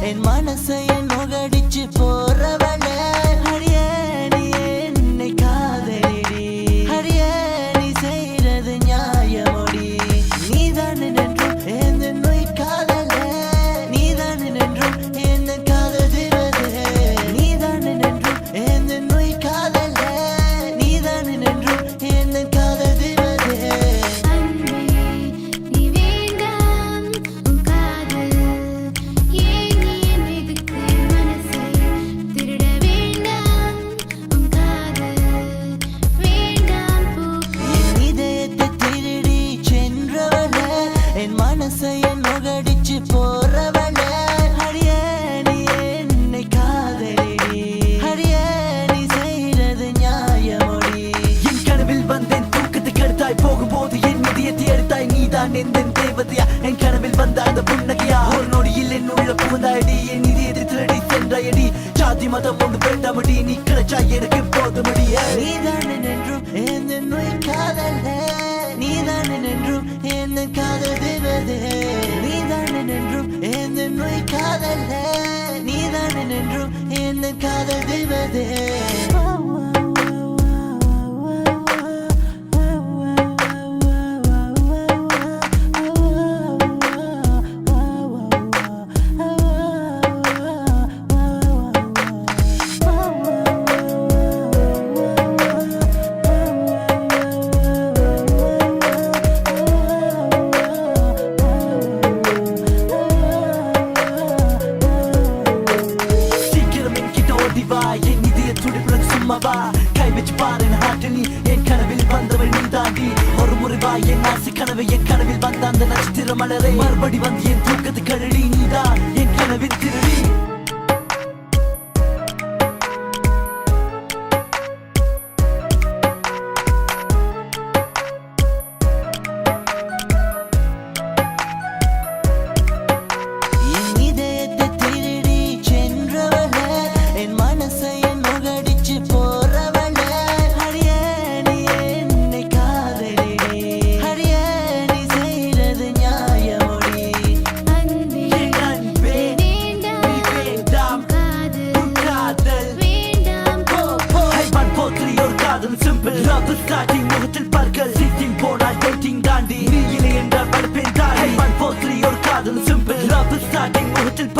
என் மனசை நுகடிச்சு போறவள அடியே நீ என்னை காதலிடி அடியே நீ செய்யறது நியாயமோடி நீதான் நின்றும் எந்த நோய் காதல நீதான் நின்றும் என்ன காதலிவது நீதான் நின்றும் எந்த நோய் காதல நீதான் நின்றும் என்ன காதலிவது மனசை நுகடிச்சு போறவள அடியே நீ என்னை காதலிடி அடியே நீ செய்யறது நியாயமோடி என் கனவில் வந்தேன் தூக்கத்தை கெடுத்தாய் போகும்போது என் இதயத்தை எடுத்தாய் நீதான் எந்த தேவதையா என் கனவில் வந்த அந்த புன்னகையா ஒரு நொடியில் என் உள்ள புகுந்தாயடி என் இதயத்தை திருடி சென்றாயடி ஜாதி மதம் ஒன்று வேண்டாமடி நீ கிடைச்சா எனக்கு போதுமடிய நீதான் நின்றும் எந்த நோய் காதல்ல நீதான் நின்றும் என்ன காதலிவது நீதான் நின்றும் எந்த நோய் காதல்ல நீதான் நின்றும் என்ன காதலிவது என் இதய துடிப்புடன் சும்மாவா கை வச்சு பாரு ஹார்ட் நீ என் கனவில் வந்தவள் நீ தாண்டி ஒரு முறை வா என் ஆசை கனவு என் கனவில் வந்த அந்த நட்சத்திர மலரை மறுபடி வந்து என் தூக்கத்து கழடி நீதான் என் கனவில் திருடி Simple love is starting முகத்தில் பற்கள் சீட்டிங் போனால் dating தாண்டி நீ இல்லை என்றால் படுப்பேன் தாண்டி 1 4 3 ஒரு காதல் simple love is starting முகத்தில்